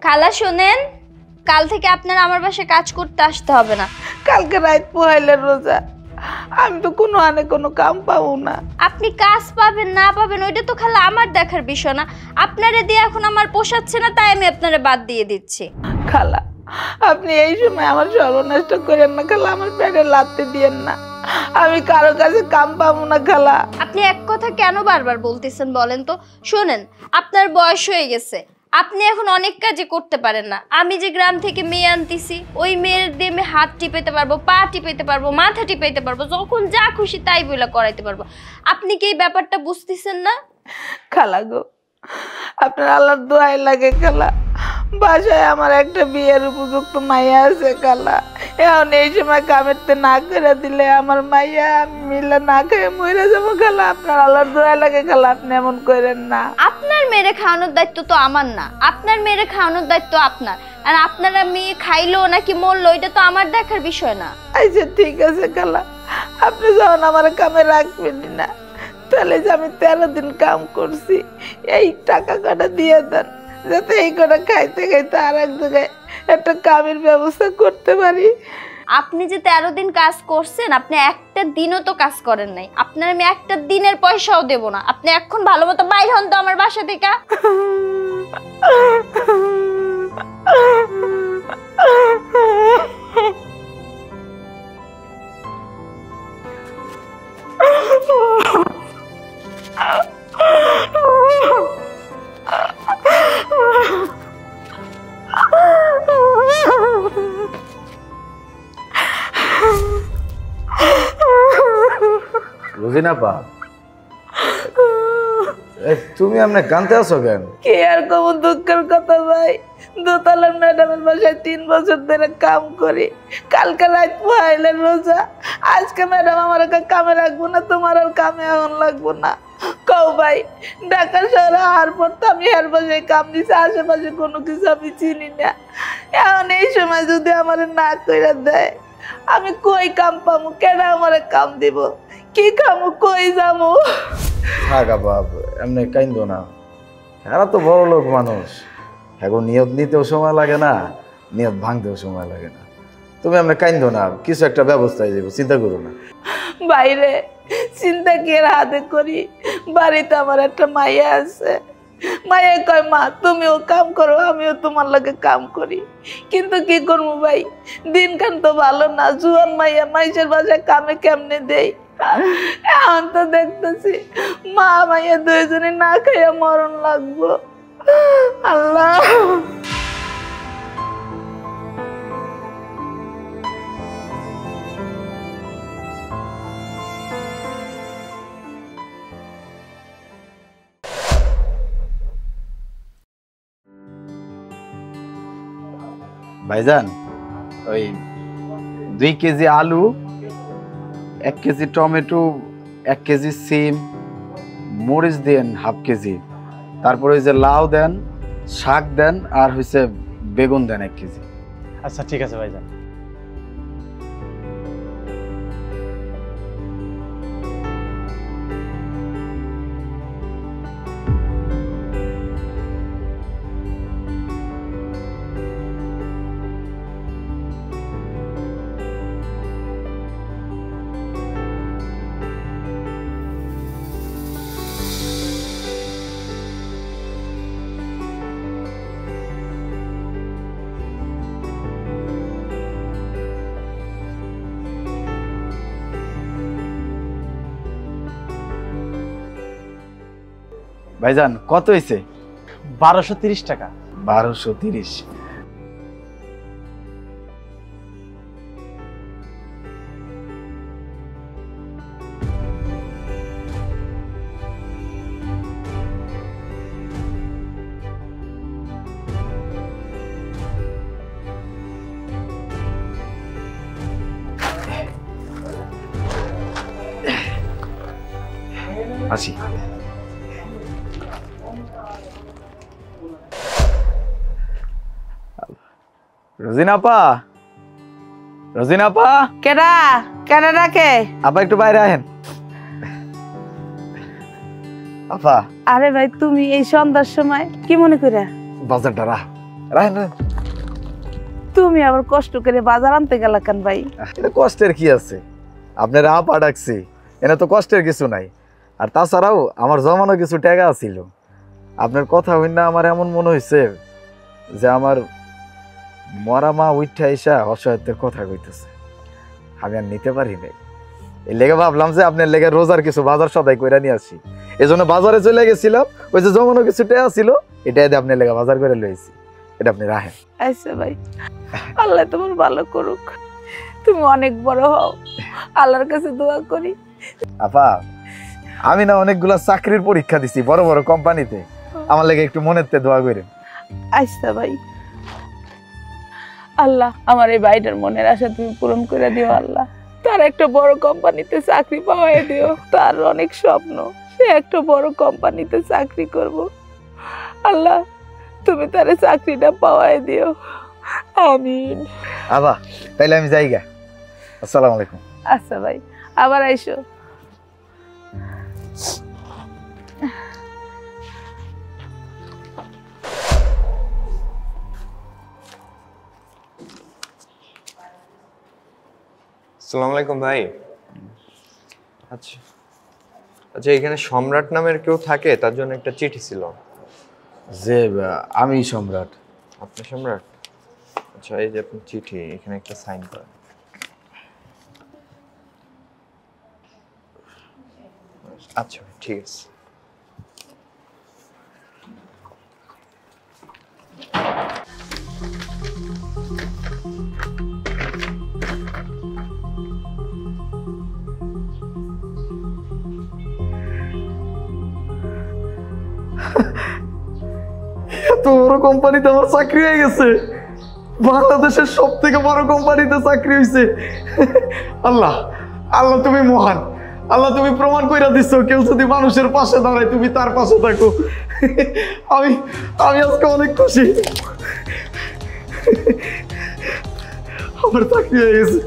খালা শোনেন, কাল থেকে আপনার আমার বাসায় কাজ করতে আসতে হবে না। কালকে রাত পহেলের রোজা, আমি তো কোনো কাম পাবো না। আপনি কাজ পাবেন না পাবেন ওইটা তো খালা আমার দেখার বিষয় না। আপনারে দিয়ে এখন আমার পোষাচ্ছে না, তাই আমি আপনারে বাদ দিয়ে দিচ্ছি। খালা, আপনি এই সময় আমার সর্বনাশটা করেন না খালা, আমার পেটে লাথি দিয়েন না। আমি কারো কাছে কাম পাবো না খালা। আপনি এক কথা কেন বারবার বলতেছেন বলেন তো? শোনেন, আপনার বয়স হয়ে গেছে, আপনি এখন অনেক কাজই করতে পারেন না। আমি যে গ্রাম থেকে মেয়ে আনতেছি, ওই মেয়ের দিয়ে আমি হাত টিপাইতে পারবো, পা টিপাইতে পারবো, মাথা টিপাইতে পারবো, যখন যা খুশি তাই বলে করাইতে পারবো। আপনি কি এই ব্যাপারটা বুঝতেছেন না? খালা গো, আপনার আল্লাহর দোয়াই লাগে খালা। বাসায় আমার একটা বিয়ের উপযুক্ত মাইয়া আছে খালা। এখন এই সময় কামেরতে না করে দিলে আমার মাইয়া আমি মিলে না খেয়ে মরে যাবো খালা। আপনার আল্লাহর দোয়াই লাগে খালা, আপনি এমন করেন না। আপনার মেরে খাওয়ানোর দায়িত্ব তো আমার না, আপনার মেরে খাওয়ানোর দায়িত্ব আপনার। আর আপনারা মেয়ে খাইলো নাকি মরলো এটা তো আমার দেখার বিষয় না। আচ্ছা ঠিক আছে খালা, আপনি যখন আমার কামে রাখবেন না, তাহলে যে আমি 13 দিন কাম করছি এই টাকা কটা দিয়ে দেন, যাতে এই কটা খাইতে খাইতে আর এক জায়গায় একটা কামের ব্যবস্থা করতে পারি। আপনি যে 13 দিন কাজ করছেন, আপনি একটা দিনও তো কাজ করেন নাই। আপনার আমি একটা দিনের পয়সাও দেব না। আপনি এখন ভালো মতো বাইর হন তো আমার বাসা থেকে। রোজিনা পা, তুমি আপনি কানতে আছো কেন? কি আর কম দুঃখের কথা ভাই, দোতলার ম্যাডামের বাসায় 3 বছর ধরে কাম করি। কালকে রাত পহেলের রোজা, আজকে ম্যাডাম আমার কামে রাখবো না, তোমার আর কামে এখন লাগবো না। কও ভাই, ঢাকা শহরে আর পর তো আমি এর বাসায় কাম দিছি, আশেপাশে কোনো কিছু আমি চিনি না। এখন এই সময় যদি আমার না কইরা দেয়, আমি কই কাম পাবো? কেন আমার কাম দিব? কি খামু? কই যাবো? থাক আপা, এমনি কাইন্দো না। এরা তো বড় লোক মানুষ, এখন নিয়ত নিতেও সময় লাগে না, নিয়ত ভাঙতেও সময় লাগে না। তুমি এমনি কাইন্দো না, কিছু একটা ব্যবস্থায় যাবো, চিন্তা করো না। বাইরে চিন্তা কি এর হাতে করি? বাড়িতে আমার একটা মাইয়া আছে, মাইয়া কয় মা তুমিও কাম করো, আমিও তোমার লাগে কাম করি। কিন্তু কি করবো ভাই, দিনকান তো ভালো না। জুয়ান মাইয়া মাইসের বাসায় কামে কেমনে দেই? এখন তো দেখতেছি মা মাইয়া দুইজনে না খাইয়া মরণ লাগবো। আল্লাহ, ভাইজান, ওই 2 কেজি আলু, 1 কেজি টমেটো, 1 কেজি সিম, মরিচ দেন ½ কেজি, তারপরে ওই যে লাউ দেন, শাক দেন, আর হচ্ছে বেগুন দেন 1 কেজি। আচ্ছা ঠিক আছে ভাইজান। ভাইজান কত হয়েছে? 1230 টাকা। 1230। আসি। রোজিনা আপা, রোজিনা আপা। কেডা কেডা ডাকে? আপা একটু বাইরে আহেন। আপা। আরে ভাই, তুমি এই সন্ধ্যার সময় কি মনে করে? বাজারটা রাখ। রাহেন রাহেন। তুমি আবার কষ্ট করে বাজার আনতে গেলা কেন ভাই? এটা কষ্টের কি আছে? আপনার আপা ডাকছি, এনে তো কষ্টের কিছু নাই। আর তাছাড়াও আমার জমানো কিছু টাকা ছিল। আপনার কথা হই না আমার এমন মনে হয়েছে যে আমার মরা মা উঠা এসা অসহায়ত্বের কথা কইতেছে, আমি আর নিতে পারি নাই। এই লেগে ভাবলাম যে আপনার লেগে রোজার কিছু বাজার সদাই কইরা নিয়ে আসি। এই জন্য বাজারে চলে গেছিলাম, ওই যে জমানো কিছু টাকা ছিল এটা দিয়ে আপনার লেগে বাজার করে লইছি। এটা আপনি রাখেন। আচ্ছা ভাই, আল্লাহ তোমার ভালো করুক, তুমি অনেক বড় হও, আল্লাহর কাছে দোয়া করি। আপা, আমি না অনেকগুলা চাকরির পরীক্ষা দিছি বড় বড় কোম্পানিতে, আমার লেগে একটু মনেতে দোয়া করেন। আচ্ছা ভাই, আল্লাহ আমার এই ভাইটার মনের আশা তুমি পূরণ করে দিও। আল্লাহ তার একটা বড় কোম্পানিতে চাকরি পাওয়াই দিও। তার অনেক স্বপ্ন, সে একটা বড় কোম্পানিতে চাকরি করব। আল্লাহ তুমি তার চাকরিটা পাওয়াই দিও, আমিন। আবা তাইলে আমি যাই গা। আসসালামু আলাইকুম। আচ্ছা ভাই, আবার আইসো। আসসালামু আলাইকুম ভাই। আচ্ছা আচ্ছা, এখানে সম্রাট নামের কেউ থাকে? তার জন্য একটা চিঠি ছিল। যে আমি সম্রাট। আপনি সম্রাট? আচ্ছা, এই যে আপনার চিঠি, এখানে একটা সাইন করেন। আচ্ছা ঠিক আছে। এত বড় কোম্পানিতে আমার চাকরি হয়ে গেছে, বাংলাদেশের সব থেকে বড় কোম্পানিতে চাকরি হয়েছে। আল্লাহ, আল্লাহ তুমি মহান। আল্লাহ তুমি প্রমাণ কইরা দিচ্ছ, কেউ যদি মানুষের পাশে দাঁড়ায় তুমি তার পাশে থাকো। আমি আমি আজকে অনেক খুশি, আমার চাকরি হয়ে গেছে।